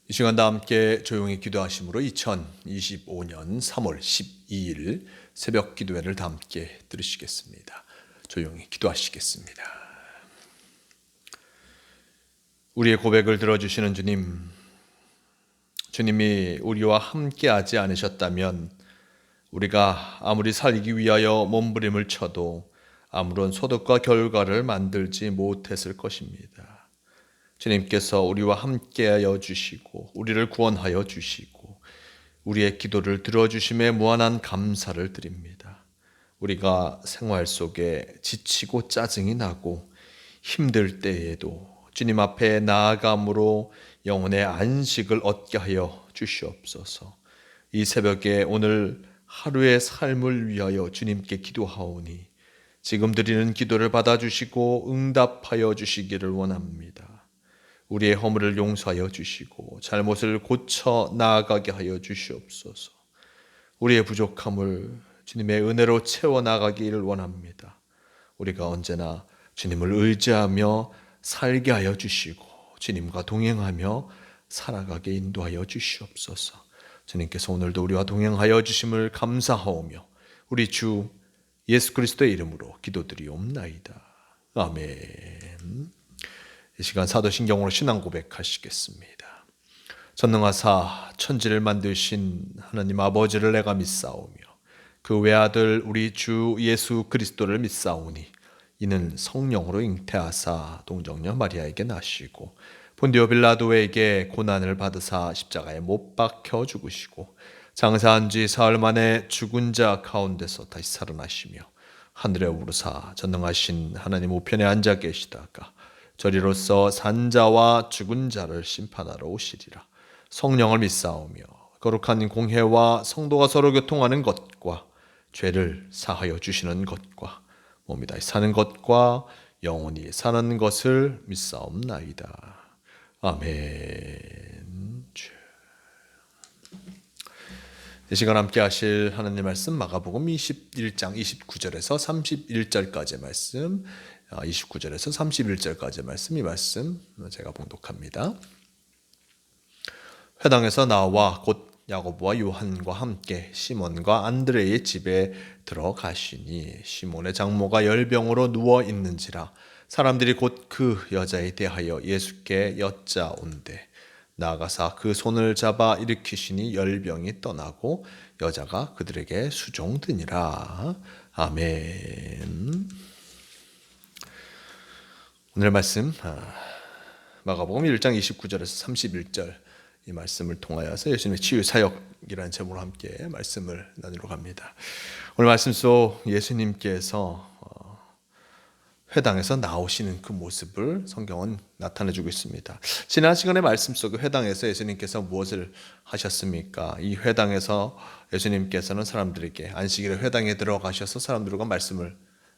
이 시간 다 함께 조용히 기도하심으로 2025년 3월 12일 새벽 기도회를 다 함께 들으시겠습니다. 조용히 기도하시겠습니다. 우리의 고백을 들어주시는 주님, 주님이 우리와 함께하지 않으셨다면 우리가 아무리 살기 위하여 몸부림을 쳐도 아무런 소득과 결과를 만들지 못했을 것입니다. 주님께서 우리와 함께하여 주시고 우리를 구원하여 주시고 우리의 기도를 들어주심에 무한한 감사를 드립니다. 우리가 생활 속에 지치고 짜증이 나고 힘들 때에도 주님 앞에 나아감으로 영혼의 안식을 얻게 하여 주시옵소서. 이 새벽에 오늘 하루의 삶을 위하여 주님께 기도하오니 지금 드리는 기도를 받아주시고 응답하여 주시기를 원합니다. 우리의 허물을 용서하여 주시고 잘못을 고쳐 나아가게 하여 주시옵소서. 우리의 부족함을 주님의 은혜로 채워나가기를 원합니다. 우리가 언제나 주님을 의지하며 살게 하여 주시고 주님과 동행하며 살아가게 인도하여 주시옵소서. 주님께서 오늘도 우리와 동행하여 주심을 감사하오며 우리 주 예수 그리스도의 이름으로 기도드리옵나이다. 아멘. 이 시간 사도신경으로 신앙 고백하시겠습니다. 전능하사 천지를 만드신 하나님 아버지를 내가 믿사오며 그 외아들 우리 주 예수 그리스도를 믿사오니 이는 성령으로 잉태하사 동정녀 마리아에게 나시고 본디오 빌라도에게 고난을 받으사 십자가에 못 박혀 죽으시고 장사한 지 사흘 만에 죽은 자 가운데서 다시 살아나시며 하늘에 오르사 전능하신 하나님 우편에 앉아 계시다가 저리로서 산자와 죽은 자를 심판하러 오시리라. 성령을 믿사오며 거룩한 공회와 성도가 서로 교통하는 것과 죄를 사하여 주시는 것과 몸이 다시 사는 것과 영원히 사는 것을 믿사옵나이다. 아멘. 이 시간 함께 하실 하나님의 말씀 마가복음 21장 29절에서 31절까지의 말씀, 29절에서 31절까지의 말씀, 이 말씀 제가 봉독합니다. 회당에서 나와 곧 야고보와 요한과 함께 시몬과 안드레의 집에 들어가시니 시몬의 장모가 열병으로 누워 있는지라 사람들이 곧 그 여자에 대하여 예수께 여짜온대 나아가사 그 손을 잡아 일으키시니 열병이 떠나고 여자가 그들에게 수종드니라. 아멘. 오늘 말씀 마가복음 1장 29절에서 31절 이 말씀을 통하여서 예수님의 치유 사역이라는 제목으로 함께 말씀을 나누러 갑니다. 오늘 말씀 속 예수님께서 회당에서 나오시는 그 모습을 성경은 나타내주고 있습니다. 지난 시간의 말씀 속에 회당에서 예수님께서 무엇을 하셨습니까? 이 회당에서 예수님께서는 사람들에게 안식일에 회당에 들어가셔서 사람들과 말씀을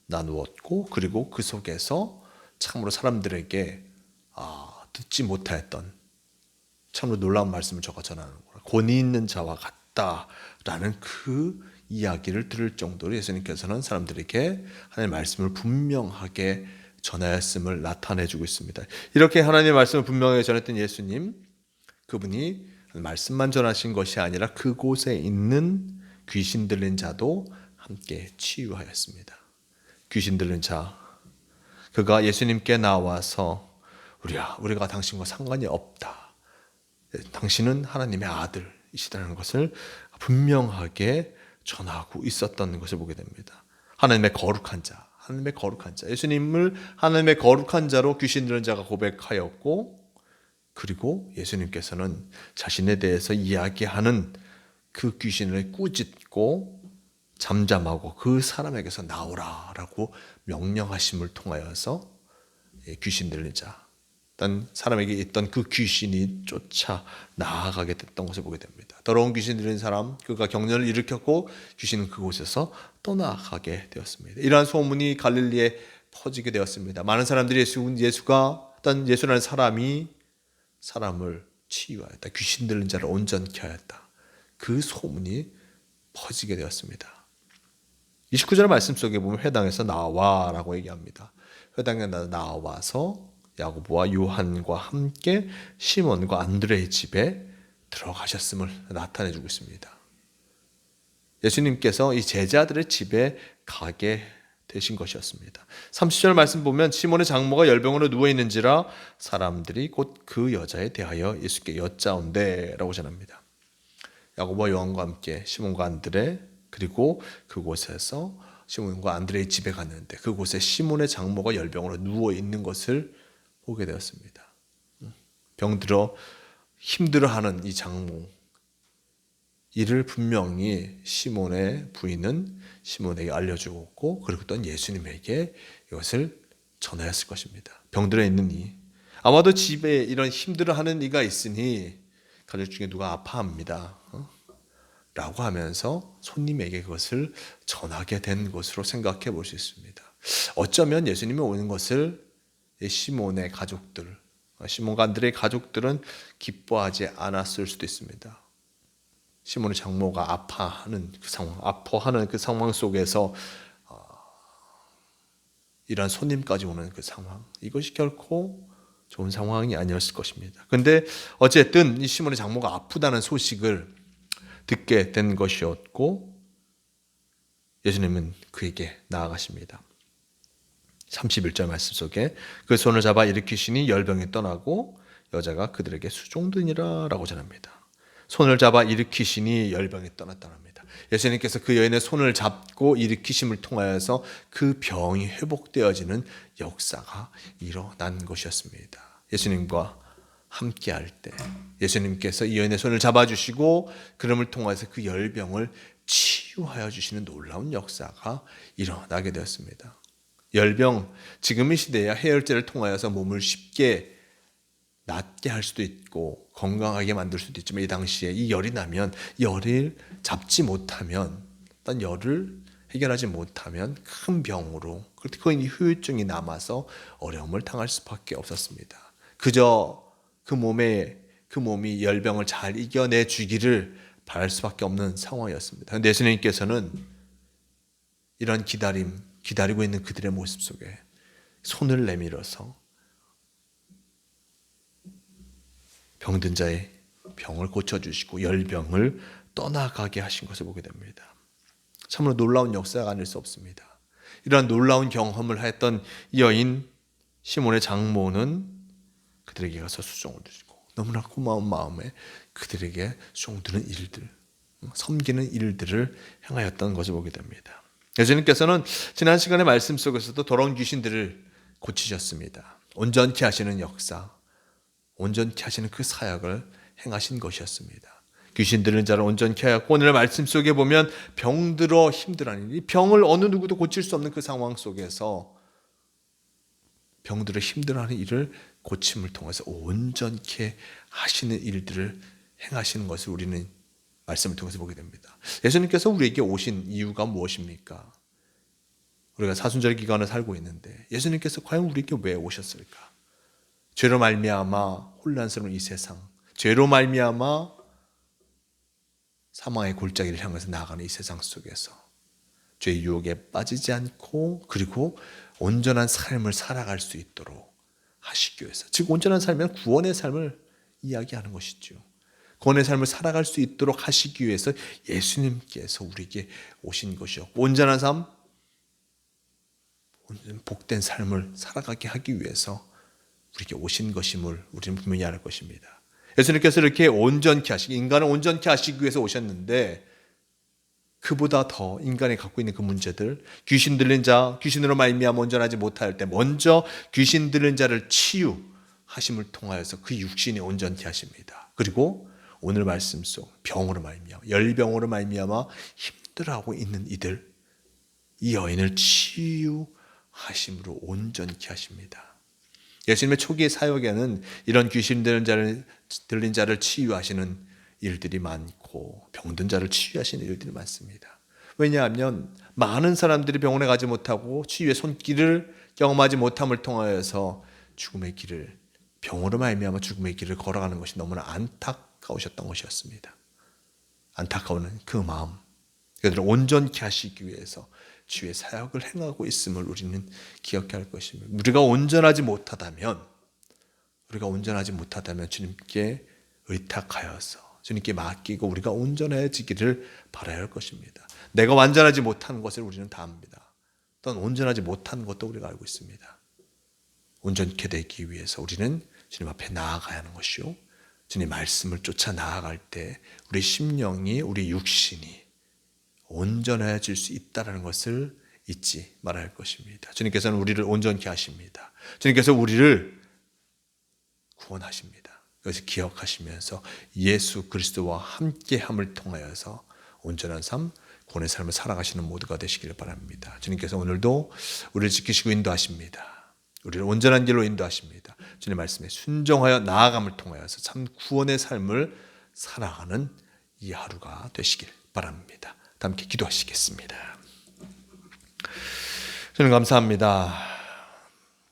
나누었고 그리고 그 속에서 참으로 사람들에게 듣지 못하였던 참으로 놀라운 말씀을 적어 전하는 거라. 권위 있는 자와 같다라는 그 이야기를 들을 정도로 예수님께서는 사람들에게 하나님의 말씀을 분명하게 전하였음을 나타내주고 있습니다. 이렇게 하나님의 말씀을 분명하게 전했던 예수님, 그분이 말씀만 전하신 것이 아니라 그곳에 있는 귀신 들린 자도 함께 치유하였습니다. 귀신 들린 자, 그가 예수님께 나와서 우리가 당신과 상관이 없다. 당신은 하나님의 아들이시다는 것을 분명하게 전하고 있었던 것을 보게 됩니다. 하나님의 거룩한 자, 예수님을 하나님의 거룩한 자로 귀신 들은 자가 고백하였고 그리고 예수님께서는 자신에 대해서 이야기하는 그 귀신을 꾸짖고 잠잠하고 그 사람에게서 나오라라고 명령하심을 통하여서 귀신 들린 자, 어떤 사람에게 있던 그 귀신이 쫓아 나아가게 됐던 것을 보게 됩니다. 더러운 귀신 들린 사람, 그가 경련을 일으켰고 귀신은 그곳에서 떠나가게 되었습니다. 이러한 소문이 갈릴리에 퍼지게 되었습니다. 많은 사람들이 예수가 어떤 예수라는 사람이 사람을 치유하였다, 귀신 들린 자를 온전케 하였다, 그 소문이 퍼지게 되었습니다. 29절 말씀 속에 보면 회당에서 나와라고 얘기합니다. 회당에 나와서 야고보와 요한과 함께 시몬과 안드레의 집에 들어가셨음을 나타내 주고 있습니다. 예수님께서 이 제자들의 집에 가게 되신 것이었습니다. 30절 말씀 보면 시몬의 장모가 열병으로 누워 있는지라 사람들이 곧 그 여자에 대하여 예수께 여짜온대라고 전합니다. 야고보와 요한과 함께 시몬과 안드레 그리고 그곳에서 시몬과 안드레의 집에 갔는데 그곳에 시몬의 장모가 열병으로 누워 있는 것을 보게 되었습니다. 병들어 힘들어하는 이 장모, 이를 분명히 시몬의 부인은 시몬에게 알려주었고 그리고 또한 예수님에게 이것을 전하였을 것입니다. 병들어 있는 이, 아마도 집에 이런 힘들어하는 이가 있으니 가족 중에 누가 아파합니다 라고 하면서 손님에게 그것을 전하게 된 것으로 생각해 볼 수 있습니다. 어쩌면 예수님이 오는 것을 시몬의 가족들, 시몬과 안드레의 가족들은 기뻐하지 않았을 수도 있습니다. 시몬의 장모가 아파하는 그 상황 속에서 이러한 손님까지 오는 그 상황, 이것이 결코 좋은 상황이 아니었을 것입니다. 그런데 어쨌든 이 시몬의 장모가 아프다는 소식을 듣게 된 것이었고 예수님은 그에게 나아가십니다. 31절 말씀 속에 그 손을 잡아 일으키시니 열병이 떠나고 여자가 그들에게 수종드니라 라고 전합니다. 손을 잡아 일으키시니 열병이 떠났다는 겁니다. 예수님께서 그 여인의 손을 잡고 일으키심을 통하여서 그 병이 회복되어지는 역사가 일어난 것이었습니다. 예수님과 함께할 때 예수님께서 이 여인의 손을 잡아주시고 그럼을 통해서 그 열병을 치유하여 주시는 놀라운 역사가 일어나게 되었습니다. 열병, 지금의 시대야 해열제를 통하여서 몸을 쉽게 낫게 할 수도 있고 건강하게 만들 수도 있지만 이 당시에 이 열이 나면 열을 잡지 못하면 어떤 열을 해결하지 못하면 큰 병으로 그 후유증이 남아서 어려움을 당할 수밖에 없었습니다. 그저 그 몸이 열병을 잘 이겨내 주기를 바랄 수밖에 없는 상황이었습니다. 그런데 예수님께서는 이런 기다리고 있는 그들의 모습 속에 손을 내밀어서 병든 자의 병을 고쳐주시고 열병을 떠나가게 하신 것을 보게 됩니다. 참으로 놀라운 역사가 아닐 수 없습니다. 이러한 놀라운 경험을 했던 이 여인 시몬의 장모는 그들에게 가서 수종을 드리고 너무나 고마운 마음에 그들에게 수종드는 일들, 섬기는 일들을 행하였던 것을 보게 됩니다. 예수님께서는 지난 시간의 말씀 속에서도 더러운 귀신들을 고치셨습니다. 온전케 하시는 역사, 온전케 하시는 그 사역을 행하신 것이었습니다. 귀신 들린 자를 온전케 하였고 오늘 말씀 속에 보면 병들어 힘들어하는 이 병을 어느 누구도 고칠 수 없는 그 상황 속에서 병들어 힘들어하는 일을 고침을 통해서 온전케 하시는 일들을 행하시는 것을 우리는 말씀을 통해서 보게 됩니다. 예수님께서 우리에게 오신 이유가 무엇입니까? 우리가 사순절 기간을 살고 있는데 예수님께서 과연 우리에게 왜 오셨을까? 죄로 말미암아 혼란스러운 이 세상, 죄로 말미암아 사망의 골짜기를 향해서 나아가는 이 세상 속에서 죄의 유혹에 빠지지 않고 그리고 온전한 삶을 살아갈 수 있도록 하시기 위해서, 즉 온전한 삶은 구원의 삶을 이야기하는 것이죠. 구원의 삶을 살아갈 수 있도록 하시기 위해서 예수님께서 우리에게 오신 것이었고 온전한 삶, 복된 삶을 살아가게 하기 위해서 우리에게 오신 것임을 우리는 분명히 알 것입니다. 예수님께서 이렇게 온전케 하시기, 인간을 온전케 하시기 위해서 오셨는데 그보다 더 인간이 갖고 있는 그 문제들, 귀신 들린 자, 귀신으로 말미암아 온전하지 못할 때 먼저 귀신 들린 자를 치유하심을 통하여서 그 육신이 온전케 하십니다. 그리고 오늘 말씀 속 병으로 말미암아, 열병으로 말미암아 힘들어하고 있는 이들, 이 여인을 치유하심으로 온전케 하십니다. 예수님의 초기의 사역에는 이런 귀신 들린 자를 치유하시는 일들이 많고 병든 자를 치유하시는 일들이 많습니다. 왜냐하면 많은 사람들이 병원에 가지 못하고 치유의 손길을 경험하지 못함을 통하여서 죽음의 길을, 병으로 말미암아 죽음의 길을 걸어가는 것이 너무나 안타까우셨던 것이었습니다. 안타까운 그 마음, 그들을 온전케 하시기 위해서 주의 사역을 행하고 있음을 우리는 기억해야 할 것입니다. 우리가 온전하지 못하다면 우리가 온전하지 못하다면 주님께 의탁하여서 주님께 맡기고 우리가 온전해지기를 바라야 할 것입니다. 내가 완전하지 못한 것을 우리는 다 압니다. 또한 온전하지 못한 것도 우리가 알고 있습니다. 온전케 되기 위해서 우리는 주님 앞에 나아가야 하는 것이요, 주님 말씀을 쫓아 나아갈 때 우리 심령이, 우리 육신이 온전해질 수 있다는 것을 잊지 말아야 할 것입니다. 주님께서는 우리를 온전케 하십니다. 주님께서 우리를 구원하십니다. 그것을 기억하시면서 예수 그리스도와 함께함을 통하여서 온전한 삶, 구원의 삶을 살아가시는 모두가 되시길 바랍니다. 주님께서 오늘도 우리를 지키시고 인도하십니다. 우리를 온전한 길로 인도하십니다. 주님 말씀에 순종하여 나아감을 통하여서 참 구원의 삶을 살아가는 이 하루가 되시길 바랍니다. 다 함께 기도하시겠습니다. 주님 감사합니다.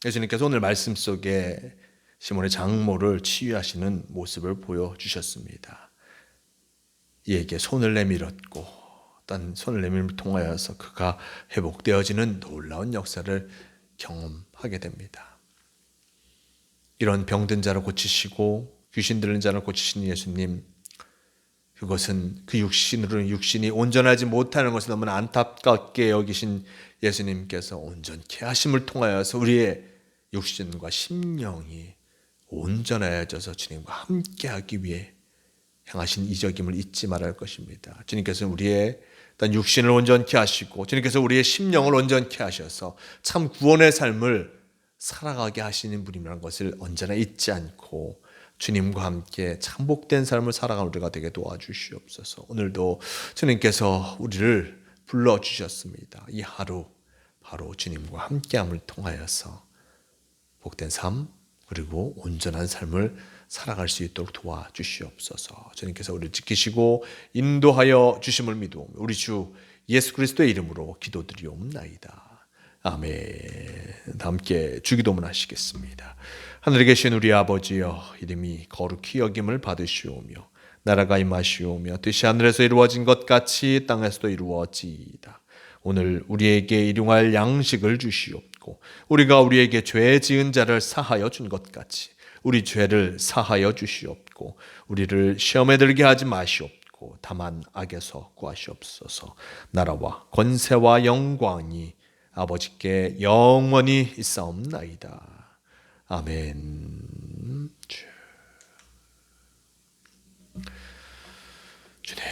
예수님께서 오늘 말씀 속에 시몬의 장모를 치유하시는 모습을 보여주셨습니다. 이에게 손을 내밀었고 또 손을 내밀음을 통하여서 그가 회복되어지는 놀라운 역사를 경험하게 됩니다. 이런 병든 자를 고치시고 귀신 들린 자를 고치시는 예수님, 그것은 그 육신이 온전하지 못하는 것을 너무나 안타깝게 여기신 예수님께서 온전케 하심을 통하여서 우리의 육신과 심령이 온전해져서 주님과 함께하기 위해 행하신 이적임을 잊지 말아야 할 것입니다. 주님께서는 우리의 일단 육신을 온전케 하시고 주님께서 우리의 심령을 온전케 하셔서 참 구원의 삶을 살아가게 하시는 분이라는 것을 언제나 잊지 않고 주님과 함께 참 복된 삶을 살아가는 우리가 되게 도와주시옵소서. 오늘도 주님께서 우리를 불러주셨습니다. 이 하루 바로 주님과 함께함을 통하여서 복된 삶 그리고 온전한 삶을 살아갈 수 있도록 도와주시옵소서. 주님께서 우리를 지키시고 인도하여 주심을 믿으오며 우리 주 예수 그리스도의 이름으로 기도드리옵나이다. 아멘. 함께 주기도문 하시겠습니다. 하늘에 계신 우리 아버지여, 이름이 거룩히 여김을 받으시오며 나라가 임하시오며 뜻이 하늘에서 이루어진 것 같이 땅에서도 이루어지이다. 오늘 우리에게 일용할 양식을 주시옵고 우리가 우리에게 죄 지은 자를 사하여 준 것 같이 우리 죄를 사하여 주시옵고 우리를 시험에 들게 하지 마시옵고 다만 악에서 구하시옵소서. 나라와 권세와 영광이 아버지께 영원히 있사옵나이다. 아멘. 주님,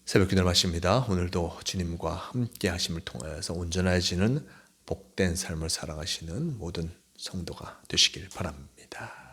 새벽 기도를 마칩니다. 오늘도 주님과 함께 하심을 통하여서 온전해지는 복된 삶을 살아가시는 모든 성도가 되시길 바랍니다.